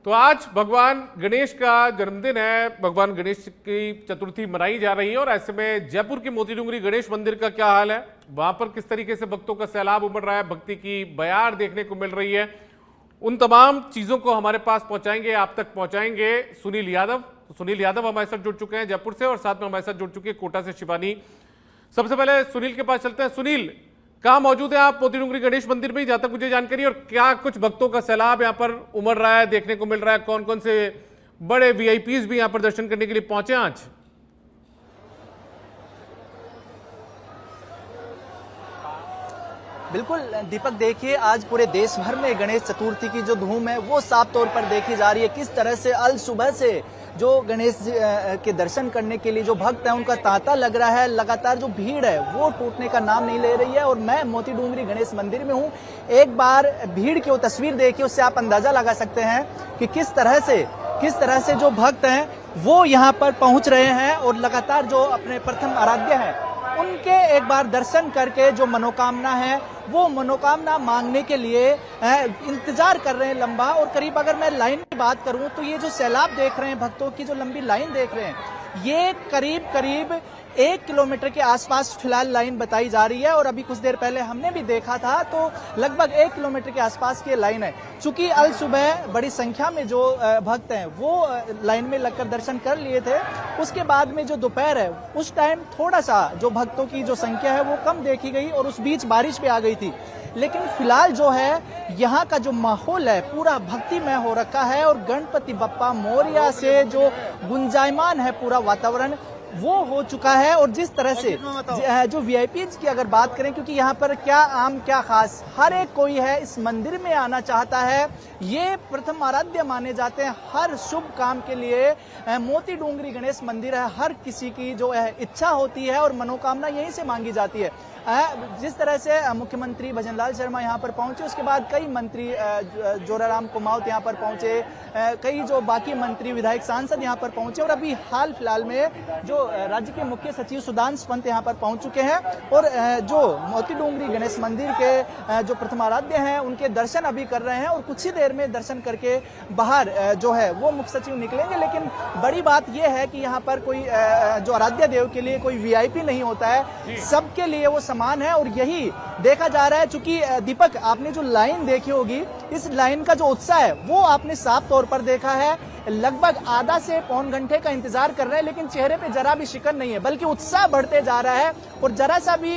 तो आज भगवान गणेश का जन्मदिन है। भगवान गणेश की चतुर्थी मनाई जा रही है और ऐसे में जयपुर की मोती डूंगरी गणेश मंदिर का क्या हाल है, वहां पर किस तरीके से भक्तों का सैलाब उमड़ रहा है, भक्ति की बयार देखने को मिल रही है, उन तमाम चीजों को हमारे पास पहुंचाएंगे, आप तक पहुंचाएंगे सुनील यादव। तो सुनील यादव हमारे साथ जुड़ चुके हैं जयपुर से और साथ में हमारे साथ जुड़ चुकी है कोटा से शिवानी। सबसे पहले सुनील के पास चलते हैं। सुनील, कहाँ मौजूद है आप मोती डूंगरी गणेश मंदिर में, जहां तक मुझे जानकारी, और क्या कुछ भक्तों का सैलाब यहाँ पर उमड़ रहा है, देखने को मिल रहा है? कौन कौन से बड़े वीआईपीज भी यहाँ पर दर्शन करने के लिए पहुंचे आज? बिल्कुल दीपक, देखिए आज पूरे देश भर में गणेश चतुर्थी की जो धूम है वो साफ तौर पर देखी जा रही है। किस तरह से अल सुबह से जो गणेश के दर्शन करने के लिए जो भक्त हैं उनका तांता लग रहा है। लगातार जो भीड़ है वो टूटने का नाम नहीं ले रही है और मैं मोती डूंगरी गणेश मंदिर में हूँ। एक बार भीड़ की वो तस्वीर देखिए, उससे आप अंदाजा लगा सकते हैं कि किस तरह से जो भक्त हैं वो यहाँ पर पहुंच रहे हैं और लगातार जो अपने प्रथम आराध्य हैं उनके एक बार दर्शन करके जो मनोकामना है वो मनोकामना मांगने के लिए इंतजार कर रहे हैं लंबा। और करीब अगर मैं लाइन की बात करूं तो ये जो सैलाब देख रहे हैं, भक्तों की जो लंबी लाइन देख रहे हैं, ये करीब 1 किलोमीटर के आसपास फिलहाल लाइन बताई जा रही है और अभी कुछ देर पहले हमने भी देखा था तो लगभग 1 किलोमीटर के आसपास की लाइन है। चूंकि अल सुबह बड़ी संख्या में जो भक्त हैं वो लाइन में लगकर दर्शन कर लिए थे, उसके बाद में जो दोपहर है उस टाइम थोड़ा सा जो भक्तों की जो संख्या है वो कम देखी गई और उस बीच बारिश भी आ गई थी। लेकिन फिलहाल जो है यहाँ का जो माहौल है पूरा भक्तिमय हो रखा है और गणपति बप्पा मोरया से जो गुंजायमान है पूरा वातावरण वो हो चुका है। और जिस तरह से जो वीआईपीज की अगर बात करें, क्योंकि यहाँ पर क्या आम क्या खास, हर एक कोई है इस मंदिर में आना चाहता है, ये प्रथम आराध्य माने जाते हैं हर शुभ काम के लिए। मोती डूंगरी गणेश मंदिर है, हर किसी की जो है इच्छा होती है और मनोकामना यहीं से मांगी जाती है। जिस तरह से मुख्यमंत्री भजनलाल शर्मा यहाँ पर पहुंचे, उसके बाद कई मंत्री जोराराम कुमावत यहाँ पर पहुंचे, कई जो बाकी मंत्री विधायक सांसद यहाँ पर पहुंचे और अभी हाल फिलहाल में जो राज्य के मुख्य सचिव सुधांशु पंत यहाँ पर पहुंच चुके हैं और जो मोती डूंगरी गणेश मंदिर के जो प्रथमाराध्य हैं उनके दर्शन अभी कर रहे हैं और कुछ ही देर में दर्शन करके बाहर जो है वो मुख्य सचिव निकलेंगे। लेकिन बड़ी बात यह है कि यहाँ पर कोई जो आराध्य देव के लिए कोई वीआईपी नहीं होता है, सबके लिए वो समान है और यही देखा जा रहा है। चूंकि दीपक, आपने जो लाइन देखी होगी, इस लाइन का जो उत्साह है वो आपने साफ तौर पर देखा है। लगभग आधा से पौन घंटे का इंतजार कर रहे हैं लेकिन चेहरे पे जरा भी शिकन नहीं है, बल्कि उत्साह बढ़ते जा रहा है। और जरा सा भी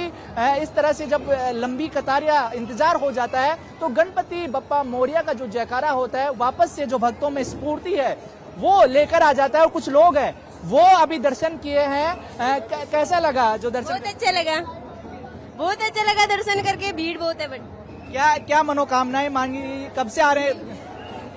इस तरह से जब लंबी कतार या इंतजार हो जाता है तो गणपति बप्पा मोरया का जो जयकारा होता है वापस से जो भक्तों में स्फूर्ति है वो लेकर आ जाता है। और कुछ लोग हैं वो अभी दर्शन किए हैं, कैसा लगा जो दर्शन? बहुत अच्छा लगा दर्शन करके, भीड़ बहुत है। बट क्या मनोकामनाएं मांगी, कब से आ रहे हैं?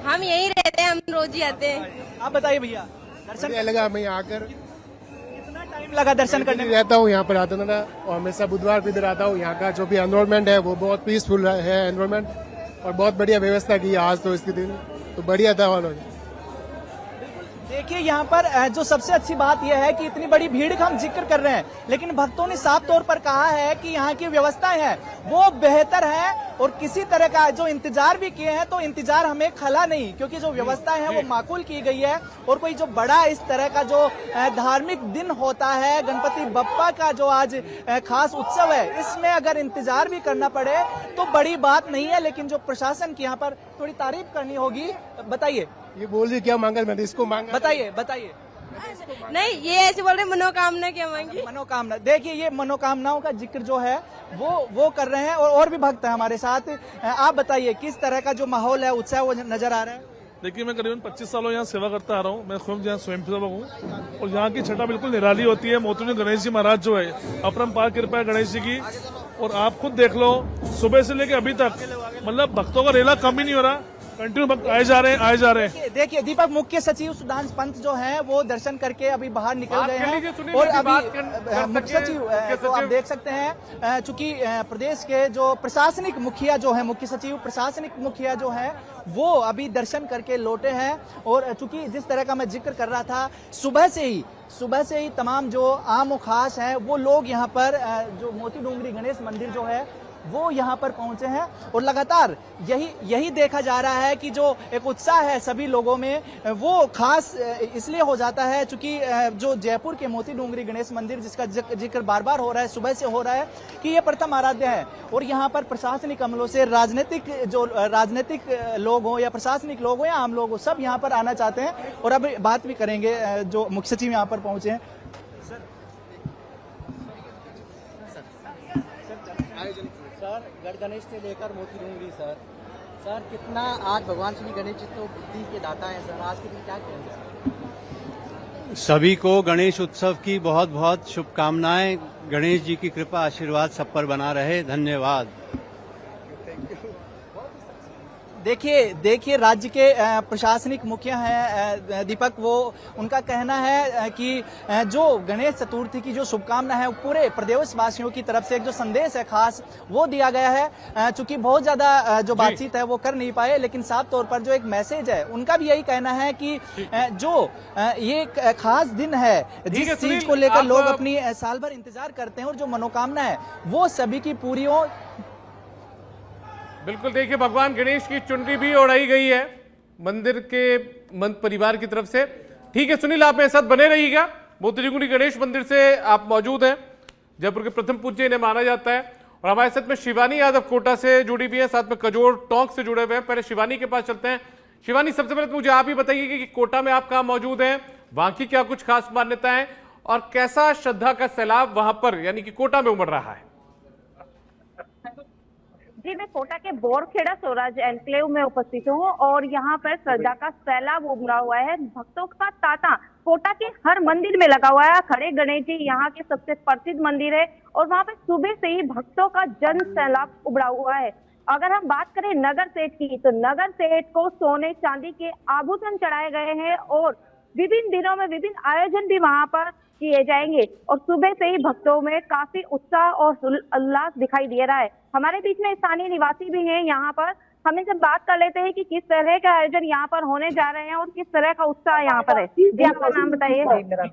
हम यहीं रहते हैं, हम रोज ही आते हैं। आप बताइए भैया, दर्शन लगा मैं आकर कितना टाइम लगा दर्शन करने में? रहता हूँ यहाँ पर आता था और हमेशा बुधवार भी इधर आता हूँ। यहाँ का जो भी एनवायरमेंट है वो बहुत पीसफुल है एनवायरमेंट और बहुत बढ़िया व्यवस्था की है आज तो इसके दिन, तो बढ़िया था। देखिए यहाँ पर जो सबसे अच्छी बात यह है कि इतनी बड़ी भीड़ का हम जिक्र कर रहे हैं लेकिन भक्तों ने साफ तौर पर कहा है कि यहाँ की व्यवस्थाएं हैं वो बेहतर है और किसी तरह का जो इंतजार भी किए हैं तो इंतजार हमें खला नहीं, क्योंकि जो व्यवस्थाएं हैं वो माकूल की गई है। और कोई जो बड़ा इस तरह का जो धार्मिक दिन होता है, गणपति बप्पा का जो आज खास उत्सव है, इसमें अगर इंतजार भी करना पड़े तो बड़ी बात नहीं है। लेकिन जो प्रशासन की यहाँ पर थोड़ी तारीफ करनी होगी। बताइए, ये बोल रही क्या मांगा, मैंने इसको मांगा। बताइए। नहीं, ये ऐसे बोल रहे मनोकामना क्या मांगी? मनोकामना, देखिए ये मनोकामनाओं का जिक्र जो है वो कर रहे हैं और भी भक्त हैं हमारे साथ। आप बताइए किस तरह का जो माहौल है, उत्साह वो नजर आ रहा है? देखिए, मैं करीबन 25 सालों यहाँ सेवा करता आ रहा हूँ। मैं खुद यहाँ स्वयं सेवक हूँ और यहाँ की छठा बिल्कुल निराली होती है। मोती डूंगरी गणेश जी महाराज जो है, अपरंपार कृपा है गणेश जी की। और आप खुद देख लो, सुबह से लेकर अभी तक मतलब भक्तों का रेला कम ही नहीं हो रहा, कंटिन्यू भक्त आए जा रहे हैं। देखिए दीपक, मुख्य सचिव सुधांशु पंत जो हैं वो दर्शन करके अभी बाहर निकल गए हैं और अभी मुख्य सचिव तो आप देख सकते हैं, चूंकि प्रदेश के जो प्रशासनिक मुखिया जो है, मुख्य सचिव प्रशासनिक मुखिया जो है वो अभी दर्शन करके लौटे हैं। और चूंकि जिस तरह का मैं जिक्र कर रहा था, सुबह से ही तमाम जो आम और खास हैं वो लोग यहाँ पर जो मोती डूंगरी गणेश मंदिर जो है वो यहाँ पर पहुंचे हैं और लगातार यही देखा जा रहा है कि जो एक उत्साह है सभी लोगों में वो खास इसलिए हो जाता है चूंकि जो जयपुर के मोती डूंगरी गणेश मंदिर जिसका जिक्र बार बार हो रहा है, सुबह से हो रहा है कि ये प्रथम आराध्य है और यहाँ पर प्रशासनिक अमलों से राजनीतिक लोग हों या प्रशासनिक लोग हों या आम लोग हों, सब यहाँ पर आना चाहते हैं। और अब बात भी करेंगे जो मुख्य सचिव यहाँ पर पहुंचे हैं। सर गढ़ गणेश से लेकर मोती डूंगरी सर कितना आज भगवान श्री गणेश जी तो बुद्धि के दाता है सर, आज के दिन क्या कहेंगे? सभी को गणेश उत्सव की बहुत बहुत शुभकामनाएं। गणेश जी की कृपा आशीर्वाद सब पर बना रहे। धन्यवाद। देखिए राज्य के प्रशासनिक मुखिया हैं दीपक, वो उनका कहना है कि जो गणेश चतुर्थी की जो शुभकामना है पूरे प्रदेशवासियों की तरफ से एक जो संदेश है खास वो दिया गया है। चूंकि बहुत ज्यादा जो बातचीत है वो कर नहीं पाए, लेकिन साफ तौर पर जो एक मैसेज है उनका भी यही कहना है कि जो ये एक खास दिन है जिस चीज को लेकर लोग अपनी साल भर इंतजार करते हैं और जो मनोकामना है वो सभी की पूरी हो। बिल्कुल, देखिए भगवान गणेश की चुनरी भी ओढ़ाई गई है मंदिर के परिवार की तरफ से। ठीक है सुनील, आप मेरे साथ बने रहिएगा। मोती डूंगरी गणेश मंदिर से आप मौजूद हैं, जयपुर के प्रथम पूज्य इन्हें माना जाता है। और हमारे साथ में शिवानी यादव कोटा से जुड़ी भी है, साथ में कजोड़ टोंक से जुड़े हुए हैं। पहले शिवानी के पास चलते हैं। शिवानी, सबसे पहले तो मुझे आप ही बताइए कि कोटा में आप कहाँ मौजूद हैं, वहां की क्या कुछ खास मान्यताएं और कैसा श्रद्धा का सैलाब वहां पर यानी कि कोटा में उमड़ रहा है? जी, मैं कोटा के बोरखेड़ा स्वराज एनक्लेव में उपस्थित हूँ और यहाँ पर श्रद्धा का सैलाब उमड़ा हुआ है। भक्तों का तांता कोटा के हर मंदिर में लगा हुआ है। खड़े गणेश जी यहाँ के सबसे प्रसिद्ध मंदिर है और वहाँ पे सुबह से ही भक्तों का जन सैलाब उमड़ा हुआ है। अगर हम बात करें नगर सेठ की, तो नगर सेठ को सोने चांदी के आभूषण चढ़ाए गए हैं और विभिन्न दिनों में विभिन्न आयोजन भी वहाँ पर किए जाएंगे और सुबह से ही भक्तों में काफी उत्साह और उल्लास दिखाई दे रहा है। हमारे बीच में स्थानीय निवासी भी हैं यहाँ पर, हम इनसे बात कर लेते हैं कि किस तरह के आयोजन यहाँ पर होने जा रहे हैं और किस तरह का उत्साह यहाँ पर है। जी, आपका नाम बताइए। मेरा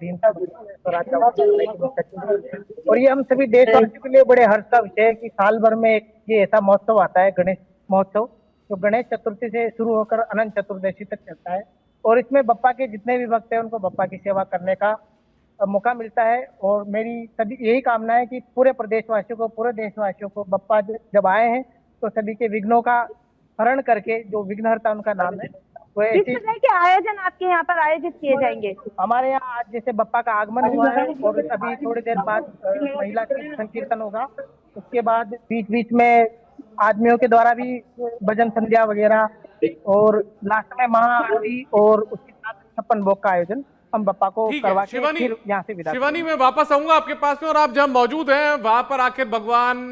और ये हम सभी देशवासियों के लिए बड़े हर्ष का विषय है कि साल भर में ये ऐसा महोत्सव आता है, गणेश महोत्सव, जो गणेश चतुर्थी से शुरू होकर अनंत चतुर्दशी तक चलता है। और इसमें बप्पा के जितने भी भक्त हैं उनको बप्पा की सेवा करने का मौका मिलता है। और मेरी सभी यही कामना है कि पूरे देशवासियों को बप्पा जब आए हैं तो सभी के विघ्नों का हरण करके, जो विघ्नहर्ता उनका नाम है, तो किस तरह के आयोजन आपके यहाँ पर आयोजित किए जाएंगे? हमारे यहाँ आज जैसे बप्पा का आगमन हुआ है और अभी थोड़ी देर बाद महिला की संकीर्तन होगा। उसके बाद बीच बीच में आदमियों के द्वारा भी भजन संध्या वगैरह और लास्ट में महाआरती और उसके साथ 56 भोग का आयोजन हम बप्पा को करवा के फिर यहाँ से विदा। शिवानी, मैं वापस आऊंगा आपके पास में और आप जहां मौजूद हैं वहां पर आखिर भगवान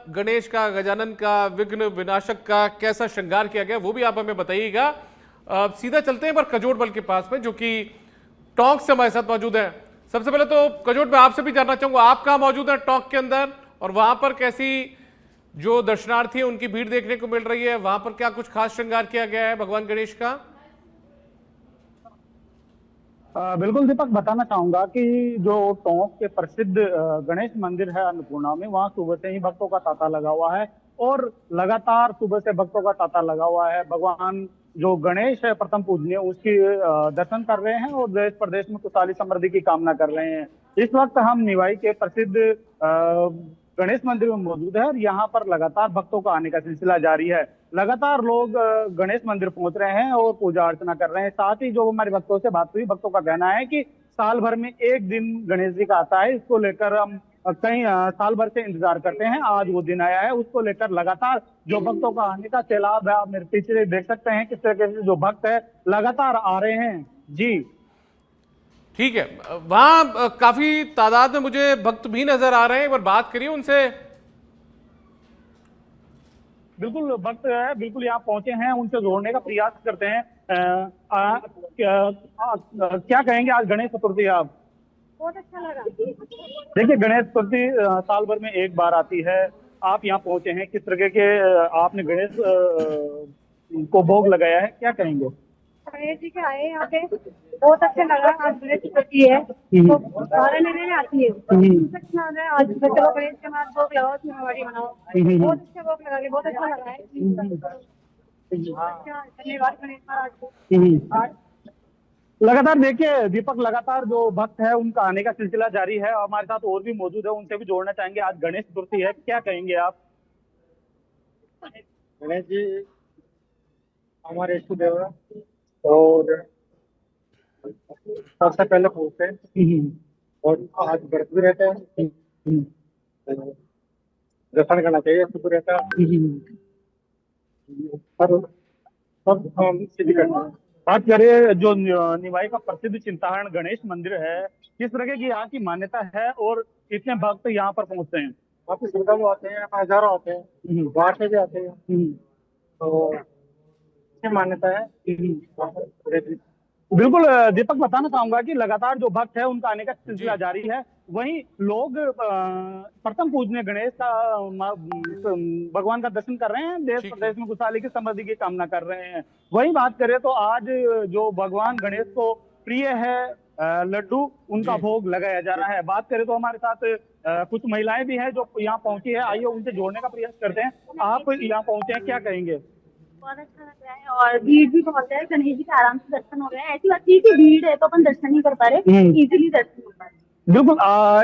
गणेश का, गजानन का, विघ्न विनाशक का कैसा श्रृंगार किया गया वो भी आप हमें बताइएगा। सीधा चलते हैं पर कजोड़ बल के पास में, जो कि टोंक से हमारे साथ मौजूद है। सबसे पहले तो कजोड़ में आपसे भी जानना चाहूंगा, आप कहाँ मौजूद हैं टोंक के अंदर और वहां पर कैसी जो दर्शनार्थी है उनकी भीड़ देखने को मिल रही है, वहां पर क्या कुछ खास श्रृंगार किया गया है भगवान गणेश का? बिल्कुल दीपक, बताना चाहूंगा कि जो टोंक के प्रसिद्ध गणेश मंदिर है अन्नपूर्णा में, वहां सुबह से ही भक्तों का तांता लगा हुआ है और लगातार सुबह से भक्तों का तांता लगा हुआ है। भगवान जो गणेश है प्रथम पूजनीय, उसकी दर्शन कर रहे हैं और देश प्रदेश में खुशहाली समृद्धि की कामना कर रहे हैं। इस वक्त हम निवाई के प्रसिद्ध गणेश मंदिर में मौजूद है और यहाँ पर लगातार भक्तों का आने का सिलसिला जारी है। लगातार लोग गणेश मंदिर पहुंच रहे हैं और पूजा अर्चना कर रहे हैं। साथ ही जो हमारे भक्तों से बात हुई, भक्तों का कहना है कि साल भर में एक दिन गणेश जी का आता है, इसको लेकर हम कई साल भर से इंतजार करते हैं। आज वो दिन आया है, उसको लेकर लगातार जो भक्तों का आने का सैलाब है, आप मेरे पीछे देख सकते हैं किस तरीके से जो भक्त है लगातार आ रहे हैं। जी ठीक है, वहां काफी तादाद में मुझे भक्त भी नजर आ रहे हैं, एक बार बात करिए उनसे। बिल्कुल भक्त है, बिल्कुल यहाँ पहुंचे हैं, उनसे जोड़ने का प्रयास करते हैं। क्या कहेंगे आज गणेश चतुर्थी? आप बहुत अच्छा लगा। देखिए, गणेश चतुर्थी साल भर में एक बार आती है, आप यहाँ पहुंचे हैं, किस तरह के आपने गणेश को भोग लगाया है, क्या कहेंगे? गणेश जी के आए यहाँ पे बहुत अच्छा लगा। आज गणेश चतुर्थी है तो सारे लेने में आती है। अच्छा लग रहा है। आज चलो गणेश के बाद भोग लगाओ, हमारी बनाओ, बहुत अच्छे भोग लगा के बहुत अच्छा लगा है। अच्छा, धन्यवाद गणेश महाराज को। लगातार देखिए दीपक, लगातार जो भक्त है उनका आने का सिलसिला जारी है। हमारे साथ और भी मौजूद है, उनसे भी जोड़ना चाहेंगे। आज गणेश चतुर्थी है, क्या कहेंगे आप? गणेश जी हमारे इष्ट देव है और सबसे पहले पूछते हैं और आज व्रत भी रहते हैं, दर्शन करना चाहिए, शुभ रहता है। सब हम सिद्ध करते हैं। बात करें जो निवाई का प्रसिद्ध चिंताहरण गणेश मंदिर है, किस तरह की यहाँ की मान्यता है और इतने भक्त यहाँ पर पहुंचते हैं? काफी सुविधा में आते हैं, हजारों आते हैं, बाहर से भी आते हैं, तो मान्यता है। बिल्कुल दीपक, बताना चाहूंगा कि लगातार जो भक्त है उनका आने का सिलसिला जारी है। वहीं लोग प्रथम पूजनीय गणेश का भगवान का दर्शन कर रहे हैं, देश प्रदेश में खुशहाली की समृद्धि की कामना कर रहे हैं। वहीं बात करें तो आज जो भगवान गणेश को प्रिय है लड्डू, उनका भोग लगाया जा रहा है। बात करें तो हमारे साथ कुछ महिलाएं भी हैं जो यहाँ पहुंची है। आइए उनसे जोड़ने का प्रयास करते हैं। आप यहाँ पहुंचे हैं, क्या कहेंगे? बहुत अच्छा लग रहा है और भीड़ भी बहुत है। गणेश जी के आराम से दर्शन हो रहे हैं। ऐसी बात नहीं कि भीड़ है तो अपन दर्शन नहीं कर पा रहे, इजीली दर्शन हो पा रहे। बिल्कुल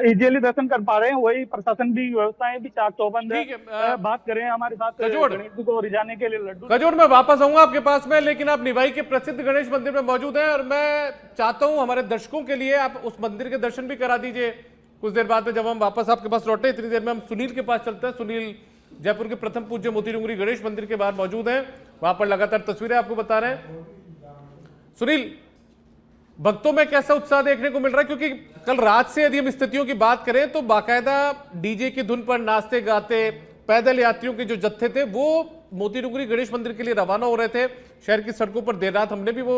इजीली दर्शन कर पा रहे हैं। वही प्रशासन भी, व्यवस्थाएं भी चाक चौबंद है। बात करें हमारे साथ गणेश जी को रिझाने के लिए लड्डू। कजोड़, मैं वापस आऊंगा आपके पास में, लेकिन आप निवाई के प्रसिद्ध गणेश मंदिर में मौजूद हैं और मैं चाहता हूं हमारे दर्शकों के लिए आप उस मंदिर के दर्शन भी करा दीजिए। कुछ देर बाद में जब हम वापस आपके पास लौटे, इतनी देर में हम सुनील के पास चलते हैं। सुनील जयपुर के प्रथम पूज्य मोती डूंगरी गणेश मंदिर के बाहर मौजूद हैं, वहां पर लगातार तस्वीरें आपको बता रहे हैं। सुनील, भक्तों में कैसा उत्साह देखने को मिल रहा है? क्योंकि कल रात से यदि हम स्थितियों की बात करें तो बाकायदा डीजे की धुन पर नाचते गाते पैदल यात्रियों के जो जत्थे थे वो मोती डूंगरी गणेश मंदिर के लिए रवाना हो रहे थे। शहर की सड़कों पर देर रात हमने भी वो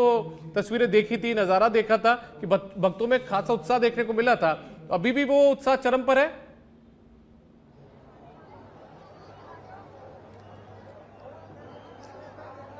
तस्वीरें देखी थी, नजारा देखा था कि भक्तों में खासा उत्साह देखने को मिला था। अभी भी वो उत्साह चरम पर है।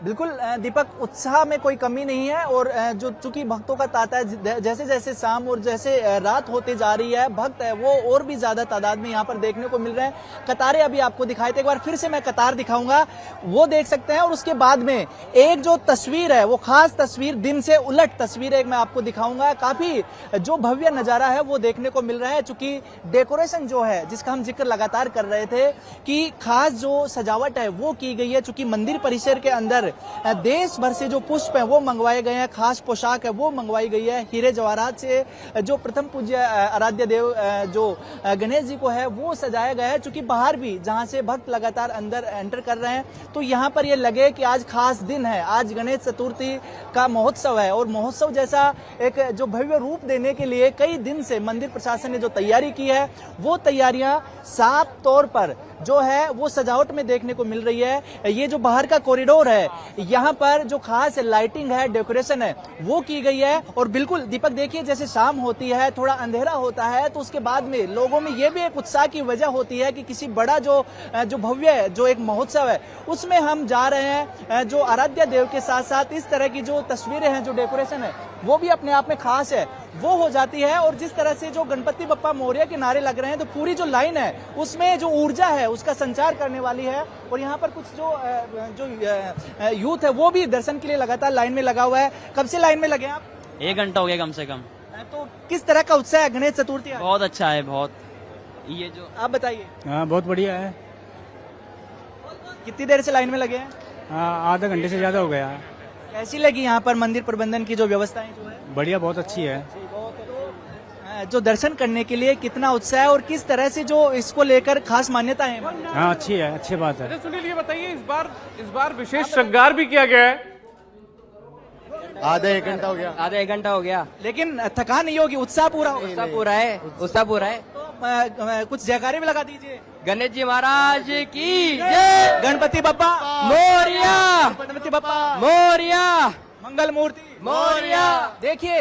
बिल्कुल दीपक, उत्साह में कोई कमी नहीं है और जो चूंकि भक्तों का तांता है, जैसे जैसे शाम और जैसे रात होते जा रही है, भक्त है वो और भी ज्यादा तादाद में यहाँ पर देखने को मिल रहे हैं। कतारें अभी आपको दिखाए थे, एक बार फिर से मैं कतार दिखाऊंगा, वो देख सकते हैं। और उसके बाद में एक जो तस्वीर है, वो खास तस्वीर, दिन से उलट तस्वीर एक मैं आपको दिखाऊंगा। काफी जो भव्य नजारा है वो देखने को मिल रहा है। चूंकि डेकोरेशन जो है, जिसका हम जिक्र लगातार कर रहे थे कि खास जो सजावट है वो की गई है। चूंकि मंदिर परिसर के अंदर देश भर से जो पुष्प है वो मंगवाए गए हैं, खास पोशाक है वो मंगवाई गई है। हीरे जवाहरात से जो प्रथम पूज्य आराध्य देव जो गणेश जी को है वो सजाया गया है। चूंकि बाहर भी जहां से भक्त लगातार अंदर एंटर कर रहे हैं तो यहाँ पर ये लगे कि आज खास दिन है, आज गणेश चतुर्थी का महोत्सव है। और महोत्सव जैसा एक जो भव्य रूप देने के लिए कई दिन से मंदिर प्रशासन ने जो तैयारी की है, वो तैयारियां साफ तौर पर जो है वो सजावट में देखने को मिल रही है। ये जो बाहर का कॉरिडोर है, यहाँ पर जो खास लाइटिंग है, डेकोरेशन है वो की गई है। और बिल्कुल दीपक देखिए, जैसे शाम होती है, थोड़ा अंधेरा होता है तो उसके बाद में लोगों में ये भी एक उत्साह की वजह होती है कि किसी बड़ा जो भव्य जो एक महोत्सव है उसमें हम जा रहे हैं। जो आराध्य देव के साथ साथ इस तरह की जो तस्वीरें हैं, जो डेकोरेशन है वो भी अपने आप में खास है, वो हो जाती है। और जिस तरह से जो गणपति बप्पा मोरया के नारे लग रहे हैं तो पूरी जो लाइन है उसमें जो ऊर्जा है उसका संचार करने वाली है। और यहाँ पर कुछ जो यूथ है वो भी दर्शन के लिए लगातार लाइन में लगा हुआ है। कब से लाइन में लगे आप? 1 घंटा हो गया कम से कम। तो किस तरह का उत्साह है गणेश चतुर्थी? बहुत अच्छा है, बहुत। ये जो आप बताइए। हाँ, बहुत बढ़िया है। कितनी देर से लाइन में लगे हैं? आधा घंटे से ज्यादा हो गया। कैसी लगी यहाँ पर मंदिर प्रबंधन की जो व्यवस्थाएं जो है? बढ़िया, बहुत अच्छी है। जो दर्शन करने के लिए कितना उत्साह है और किस तरह से जो इसको लेकर खास मान्यता है? हाँ, अच्छी है, अच्छी बात है। सुनील, ये बताइए, इस बार विशेष श्रृंगार भी किया गया है। आधा 1 घंटा हो गया। आधा 1 घंटा हो गया, लेकिन थकान नहीं होगी, उत्साह पूरा होगा। उत्साह पूरा है, उत्साह पूरा है। तो कुछ जयकारे भी लगा दीजिए। गणेश जी महाराज की जय, गणपति बप्पा मोरया, गणपति बप्पा मोरया, मंगल मूर्ति मोरया। देखिए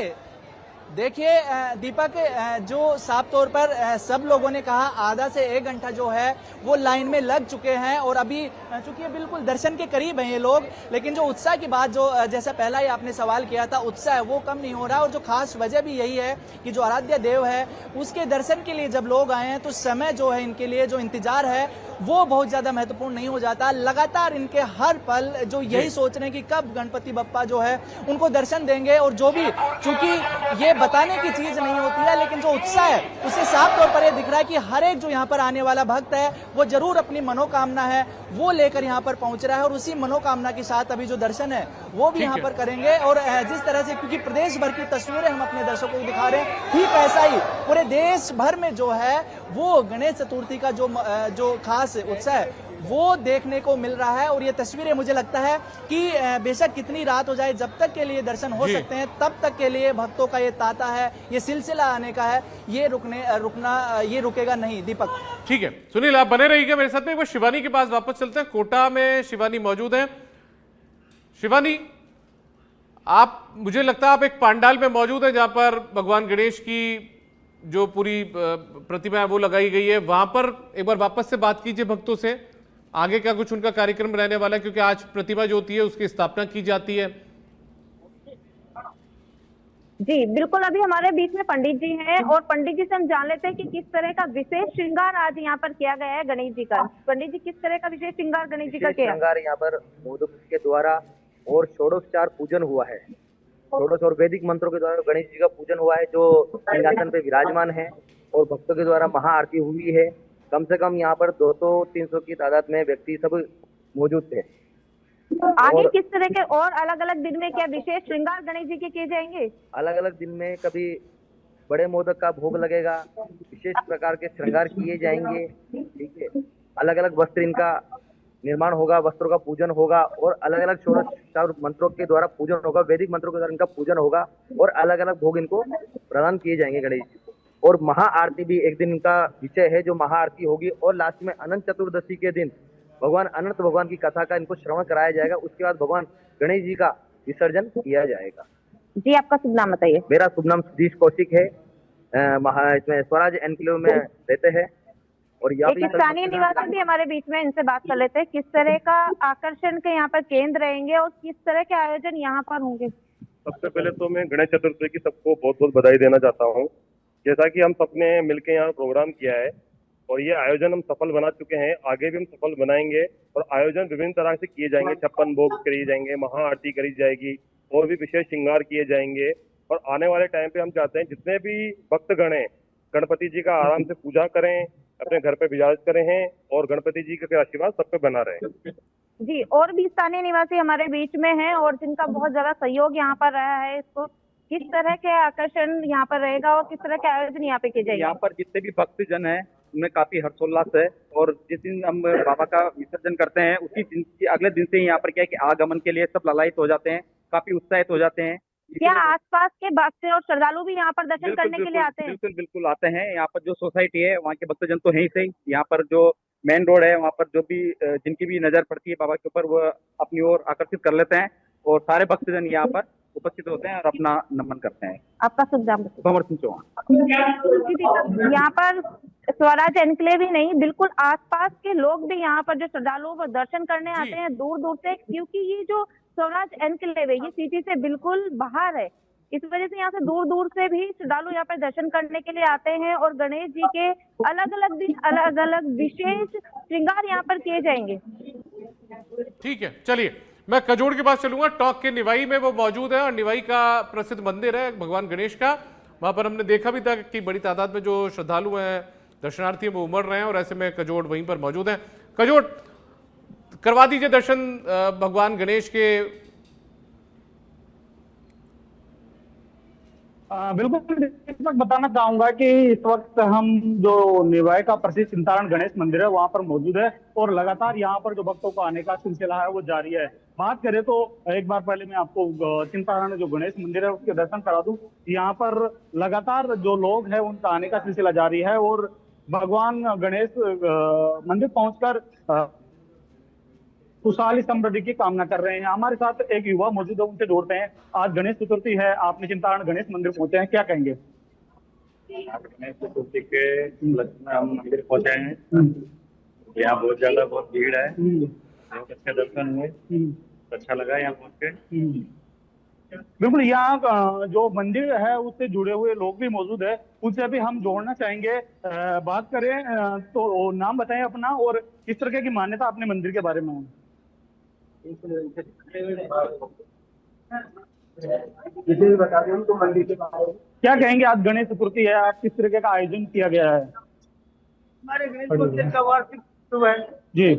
देखिए दीपक, जो साफ तौर पर सब लोगों ने कहा आधा से 1 घंटा जो है वो लाइन में लग चुके हैं और अभी चूंकि बिल्कुल दर्शन के करीब हैं ये लोग, लेकिन जो उत्साह की बात जो जैसा पहला ही आपने सवाल किया था, उत्साह वो कम नहीं हो रहा। और जो खास वजह भी यही है कि जो आराध्य देव है उसके दर्शन के लिए जब लोग आए हैं तो समय जो है इनके लिए जो इंतजार है वो बहुत ज्यादा महत्वपूर्ण नहीं हो जाता। लगातार इनके हर पल जो यही सोच रहे हैं कि कब गणपति बप्पा जो है उनको दर्शन देंगे। और जो भी, चूंकि ये बताने की चीज नहीं होती है, लेकिन जो उत्साह है उसे साफ तौर पर ये दिख रहा है कि हर एक जो यहाँ पर आने वाला भक्त है वो जरूर अपनी मनोकामना है वो लेकर यहाँ पर पहुंच रहा है और उसी मनोकामना के साथ अभी जो दर्शन है वो भी यहाँ पर करेंगे। और जिस तरह से, क्योंकि प्रदेश भर की तस्वीरें हम अपने दर्शकों को दिखा रहे हैं, ठीक ऐसा ही पूरे देश भर में जो है वो गणेश चतुर्थी का जो खास उत्साह है वो देखने को मिल रहा है। और ये तस्वीरें मुझे लगता है कि बेशक कितनी रात हो जाए, जब तक के लिए दर्शन हो सकते हैं तब तक के लिए भक्तों का ये तांता है, ये सिलसिला आने का है, ये ये रुकेगा नहीं। दीपक, ठीक है सुनील, आप बने रहिएगा मेरे साथ में। एक बार शिवानी के पास वापस चलते हैं। कोटा में शिवानी मौजूद है। शिवानी, आप, मुझे लगता है आप एक पंडाल में मौजूद है जहां पर भगवान गणेश की जो पूरी प्रतिमा है वो लगाई गई है। वहां पर एक बार वापस से बात कीजिए भक्तों से, आगे क्या कुछ उनका कार्यक्रम रहने वाला है, क्योंकि आज प्रतिमा जो होती है उसकी स्थापना की जाती है। जी बिल्कुल, अभी हमारे बीच में पंडित जी हैं और पंडित जी से हम जान लेते हैं कि किस तरह का विशेष श्रृंगार आज यहाँ पर किया गया है गणेश जी का। पंडित जी, किस तरह का विशेष श्रृंगार गणेश जी का किया? श्रृंगार यहाँ पर मोदक के द्वारा और षोडशोपचार पूजन हुआ है। षोडश और वैदिक मंत्रों के द्वारा गणेश जी का पूजन हुआ है जो सिंहासन पे विराजमान है और भक्तों के द्वारा महाआरती हुई है। कम से कम यहाँ पर 200-300 की तादाद में व्यक्ति सब मौजूद थे। आगे किस तरह के और अलग अलग दिन में क्या विशेष श्रृंगार गणेश जी के किए जाएंगे? अलग अलग दिन में कभी बड़े मोदक का भोग लगेगा, विशेष प्रकार के श्रृंगार किए जाएंगे। ठीक है, अलग अलग वस्त्र इनका निर्माण होगा, वस्त्रों का पूजन होगा और अलग अलग षोडश मंत्रों के द्वारा पूजन होगा, वैदिक मंत्रों के द्वारा इनका पूजन होगा और अलग अलग भोग इनको प्रदान किए जाएंगे गणेश जी को। और महाआरती भी एक दिन इनका विषय है जो महाआरती होगी और लास्ट में अनंत चतुर्दशी के दिन अनंत भगवान की कथा का इनको श्रवण कराया जाएगा। उसके बाद भगवान गणेश जी का विसर्जन किया जाएगा। जी, आपका शुभ नाम बताइए। मेरा शुभ नाम सुधीश कौशिक है। इसमें स्वराज एनक्लेव में रहते हैं और यहाँ एक स्थानीय निवासी भी हमारे बीच में, इनसे बात कर लेते हैं। किस तरह का आकर्षण के यहाँ पर केंद्र रहेंगे और किस तरह के आयोजन यहाँ पर होंगे? सबसे पहले तो मैं गणेश चतुर्थी की सबको बहुत बहुत बधाई देना चाहता हूँ। जैसा कि हम सबने मिलकर यहाँ प्रोग्राम किया है और ये आयोजन हम सफल बना चुके हैं, आगे भी हम सफल बनाएंगे और आयोजन विभिन्न तरह से किए जाएंगे। 56 भोग करी जाएंगे, महाआरती करी जाएगी और भी विशेष श्रृंगार किए जाएंगे। और आने वाले टाइम पे हम चाहते हैं जितने भी भक्तगण हैं गणपति जी का आराम से पूजा करें, अपने घर पे विराज करें हैं और गणपति जी का आशीर्वाद सब पे बना रहे। जी, और भी स्थानीय निवासी हमारे बीच में हैं और जिनका बहुत ज्यादा सहयोग यहाँ पर रहा है। इसको किस तरह के आकर्षण यहाँ पर रहेगा और किस तरह के आयोजन यहाँ पे किए जाएंगे? यहाँ पर जितने भी भक्तजन हैं उनमें काफी हर्षोल्लास है और जिस दिन हम बाबा का विसर्जन करते हैं उसी दिन के अगले दिन से यहाँ पर क्या है कि आगमन के लिए सब लालायित हो जाते हैं, काफी उत्साहित हो जाते हैं। क्या आसपास के भक्त और श्रद्धालु भी यहाँ पर दर्शन करने के लिए आते हैं? बिल्कुल बिल्कुल आते हैं। यहाँ पर जो सोसाइटी है वहाँ के भक्तजन तो है ही सही, यहाँ पर जो मेन रोड है वहाँ पर जो भी जिनकी भी नजर पड़ती है बाबा के ऊपर वो अपनी ओर आकर्षित कर लेते हैं और सारे भक्तजन यहाँ पर उपस्थित होते हैं और अपना नमन करते हैं। आपका शुभ नाम? भंवर सिंह चौहान। यहाँ पर स्वराज एनक्लेव ही नहीं, बिल्कुल आसपास के लोग भी यहाँ पर जो श्रद्धालु वो दर्शन करने आते हैं दूर दूर से, क्योंकि ये जो स्वराज एनक्लेव है ये सिटी से बिल्कुल बाहर है। इस वजह से यहाँ से दूर दूर से भी श्रद्धालु यहाँ पर दर्शन करने के लिए आते हैं और गणेश जी के अलग अलग दिन अलग अलग विशेष श्रृंगार यहाँ पर किए जाएंगे। ठीक है, चलिए मैं कजोड़ के पास चलूंगा। टॉक के निवाई में वो मौजूद है और निवाई का प्रसिद्ध मंदिर है भगवान गणेश का। वहां पर हमने देखा भी था कि बड़ी तादाद में जो श्रद्धालु हैं, दर्शनार्थी वो उमड़ रहे हैं और ऐसे में कजोड़ वहीं पर मौजूद है। कजोड़, करवा दीजिए दर्शन भगवान गणेश के। बिल्कुल दीपक, बताना चाहूंगा कि इस वक्त हम जो निवाई का प्रसिद्ध चिंतारण गणेश मंदिर है वहां पर मौजूद है और लगातार यहाँ पर जो भक्तों को आने का सिलसिला है वो जारी है। बात करें तो एक बार पहले मैं आपको चिंतारण जो गणेश मंदिर है उसके दर्शन करा दूं। यहाँ पर लगातार जो लोग हैं उनका आने का सिलसिला जारी है और भगवान गणेश मंदिर पहुंचकर खुशहाली समृद्धि की कामना कर रहे हैं। हमारे साथ एक युवा मौजूद है, उनसे जोड़ते हैं। आज गणेश चतुर्थी है, आप निश्चिंतारण गणेश मंदिर पहुंचे हैं, क्या कहेंगे? गणेश चतुर्थी के उपलक्ष्य में हम मंदिर पहुंचे हैं। यहाँ बहुत भीड़ है, बहुत अच्छे दर्शन हुए, अच्छा लगा यहाँ पहुंच के। बिल्कुल, यहाँ जो मंदिर है उससे जुड़े हुए लोग भी मौजूद है, उनसे भी हम जोड़ना चाहेंगे। बात करें तो नाम बताएं अपना और किस तरह की मान्यता अपने मंदिर के बारे में है। क्या कहेंगे, आज गणेश चतुर्थी है, आज किस तरह का आयोजन किया गया है? हमारे गणेश मंदिर का वार्षिक है जी।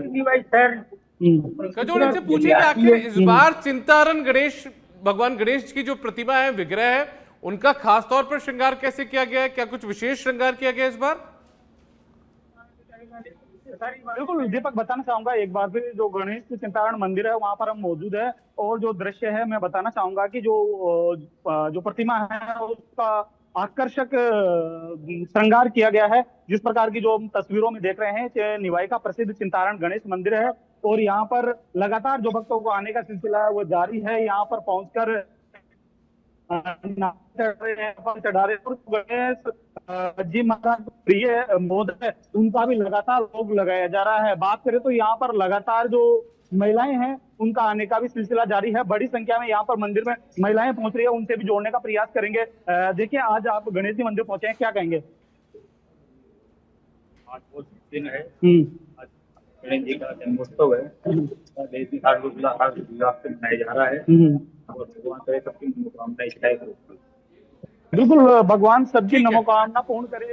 कजोड़, इनसे पूछिए कि आखिर इस बार चिंतारण गणेश, भगवान गणेश की जो प्रतिमा है, विग्रह है, उनका खास तौर पर श्रृंगार कैसे किया गया है? क्या कुछ विशेष श्रृंगार किया गया इस बार? बिल्कुल दीपक, बताना चाहूंगा एक बार फिर, जो गणेश चिंतारण मंदिर है वहां पर हम मौजूद है और जो दृश्य है मैं बताना चाहूंगा कि जो प्रतिमा है उसका आकर्षक श्रृंगार किया गया है। जिस प्रकार की जो हम तस्वीरों में देख रहे हैं, निवाई का प्रसिद्ध चिंतारण गणेश मंदिर है और यहाँ पर लगातार जो भक्तों को आने का सिलसिला है वो जारी है। यहाँ पर पहुंचकर चढ़ा रहे और गणेश जी महाराज प्रिय मोद है, उनका भी लगातार भोग लगाया जा रहा है। बात करें तो यहाँ पर लगातार जो महिलाएं हैं उनका आने का भी सिलसिला जारी है। बड़ी संख्या में यहाँ पर मंदिर में महिलाएं पहुंच रही है, उनसे भी जोड़ने का प्रयास करेंगे। देखिए, आज आप गणेश जी मंदिर पहुंचे हैं, क्या कहेंगे? आज बहुत दिन है, आज गणेश जी का जन्मोत्सव है, देश में हर्षोल्लास से मनाया जा रहा है और भगवान करे सबकी मनोकामना इच्छाएं करो। बिल्कुल, भगवान सबकी मनोकामना पूर्ण करे,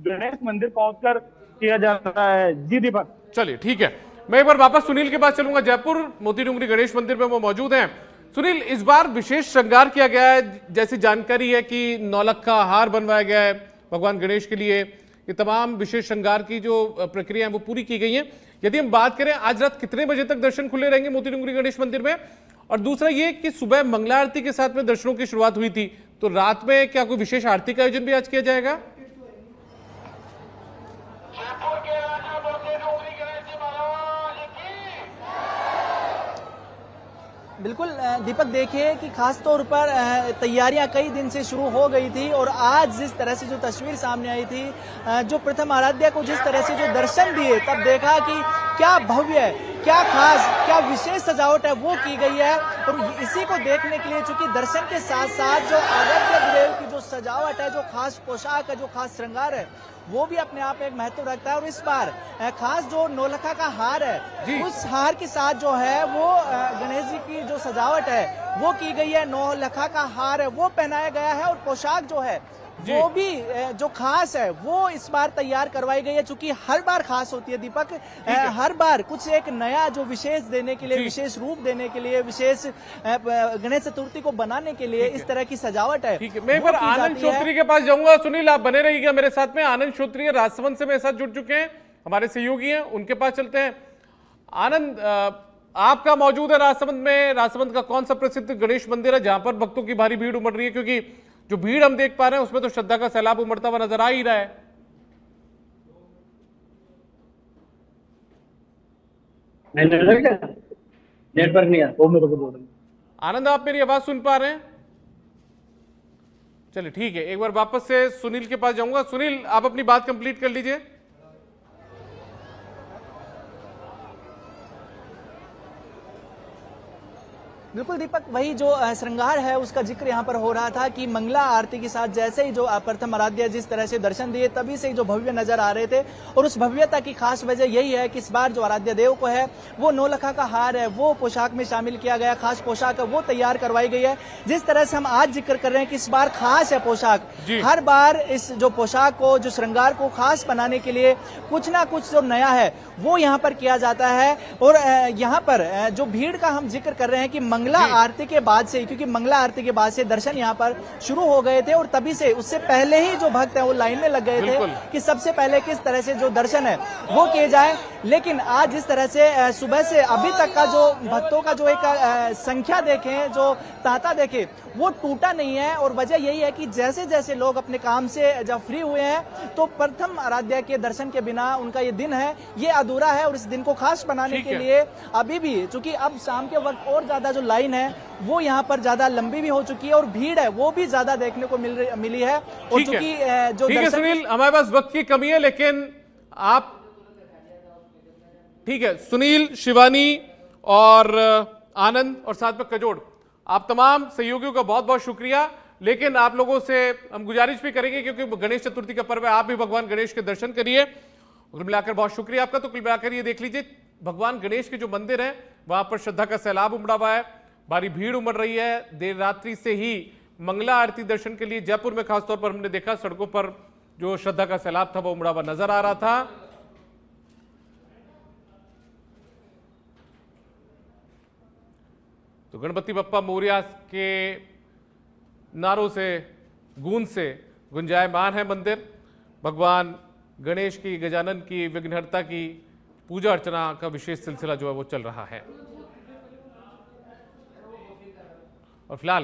गणेश मंदिर पहुंचकर किया जा रहा है। जी दीपक। चलिए ठीक है, मैं एक बार वापस सुनील के पास चलूंगा। जयपुर मोती डूंगरी गणेश मंदिर में वो मौजूद हैं। सुनील, इस बार विशेष श्रृंगार किया गया है, जैसी जानकारी है कि नौलखा हार बनवाया गया है भगवान गणेश के लिए। ये तमाम विशेष श्रृंगार की जो प्रक्रिया है वो पूरी की गई है। यदि हम बात करें, आज रात कितने बजे तक दर्शन खुले रहेंगे मोती डूंगरी गणेश मंदिर में? और दूसरा ये कि सुबह मंगला आरती के साथ में दर्शनों की शुरुआत हुई थी, तो रात में क्या कोई विशेष आरती का आयोजन भी आज किया जाएगा? बिल्कुल दीपक, देखिए कि खास तौर पर तैयारियां कई दिन से शुरू हो गई थी और आज जिस तरह से जो तस्वीर सामने आई थी, जो प्रथम आराध्या को जिस तरह से जो दर्शन दिए, तब देखा कि क्या भव्य, क्या खास, क्या विशेष सजावट है वो की गई है। और इसी को देखने के लिए चूंकि दर्शन के साथ साथ जो आराध्य देव की जो सजावट है, जो खास पोशाक है, जो खास श्रृंगार है, वो भी अपने आप में एक महत्व रखता है। और इस बार खास जो नौलखा का हार है, उस हार के साथ जो है वो गणेश जी की जो सजावट है वो की गई है। नौलखा का हार है वो पहनाया गया है और पोशाक जो है वो भी जो खास है वो इस बार तैयार करवाई गई है। चूंकि हर बार खास होती है दीपक, हर बार कुछ एक नया जो विशेष देने के लिए, विशेष रूप देने के लिए, विशेष गणेश चतुर्थी को बनाने के लिए इस तरह की सजावट है। ठीक है, मैं एक बार आनंद श्रोत्री के पास जाऊंगा। सुनील, आप बने रहिएगा मेरे साथ में। आनंद श्रोत्री राजसमंद से मेरे साथ जुड़ चुके हैं, हमारे सहयोगी हैं, उनके पास चलते हैं। आनंद, आपका मौजूद है राजसमंद में। राजसमंद का कौन सा प्रसिद्ध गणेश मंदिर है जहां पर भक्तों की भारी भीड़ उमड़ रही है? क्योंकि जो भीड़ हम देख पा रहे हैं उसमें तो श्रद्धा का सैलाब उमड़ता हुआ नजर आ ही रहा है। नेटवर्क नहीं है। आनंद, आप मेरी आवाज सुन पा रहे हैं? चलिए ठीक है, एक बार वापस से सुनील के पास जाऊंगा। सुनील, आप अपनी बात कंप्लीट कर लीजिए। बिल्कुल दीपक, वही जो श्रृंगार है उसका जिक्र यहाँ पर हो रहा था कि मंगला आरती के साथ जैसे ही जो प्रथम आराध्या जिस तरह से दर्शन दिए, तभी से जो भव्य नजर आ रहे थे। और उस भव्यता की खास वजह यही है कि इस बार जो आराध्य देव को है वो नौलखा का हार है वो पोशाक में शामिल किया गया, खास पोशाक है वो तैयार करवाई गई है। जिस तरह से हम आज जिक्र कर रहे हैं कि इस बार खास है पोशाक, हर बार इस जो पोशाक को, जो श्रृंगार को खास बनाने के लिए कुछ ना कुछ जो नया है वो यहाँ पर किया जाता है। और यहाँ पर जो भीड़ का हम जिक्र कर रहे हैं कि मंगला आरती के बाद से, क्योंकि मंगला आरती के बाद से दर्शन यहाँ पर शुरू हो गए थे और तभी से उससे पहले ही जो भक्त हैं वो लाइन में लग गए थे कि सबसे पहले किस तरह से जो दर्शन है वो किए जाए। लेकिन आज जिस तरह से सुबह से अभी तक का जो भक्तों का जो एक संख्या देखें, जो तांता देखें, वो टूटा नहीं है। और वजह यही है कि जैसे जैसे लोग अपने काम से जब फ्री हुए हैं तो प्रथम आराध्या के दर्शन के बिना उनका ये दिन है ये अधूरा है। और इस दिन को खास बनाने के लिए अभी भी, चूंकि अब शाम के वक्त और ज्यादा जो लाइन है वो यहाँ पर ज्यादा लंबी भी हो चुकी है और भीड़ है वो भी ज्यादा देखने को मिली है। और चूंकि जो ठीक है सुनील, हमारे पास वक्त की कमी है, लेकिन आप ठीक है सुनील, शिवानी और आनंद और साथ में कजोड़, आप तमाम सहयोगियों का बहुत बहुत शुक्रिया। लेकिन आप लोगों से हम गुजारिश भी करेंगे क्योंकि गणेश चतुर्थी का पर्व है, आप भी भगवान गणेश के दर्शन करिए। कुल मिलाकर बहुत शुक्रिया आपका। तो कुल मिलाकर ये देख लीजिए, भगवान गणेश के जो मंदिर है वहां पर श्रद्धा का सैलाब उमड़ा हुआ है, भारी भीड़ उमड़ रही है। देर रात्रि से ही मंगला आरती दर्शन के लिए जयपुर में खासतौर पर हमने देखा सड़कों पर जो श्रद्धा का सैलाब था वो उमड़ा हुआ नजर आ रहा था। तो गणपति बप्पा मोरया के नारों से, गूंज से गुंजायमान है मंदिर। भगवान गणेश की, गजानन की, विघ्नहर्ता की पूजा अर्चना का विशेष सिलसिला जो है वो चल रहा है। और फिलहाल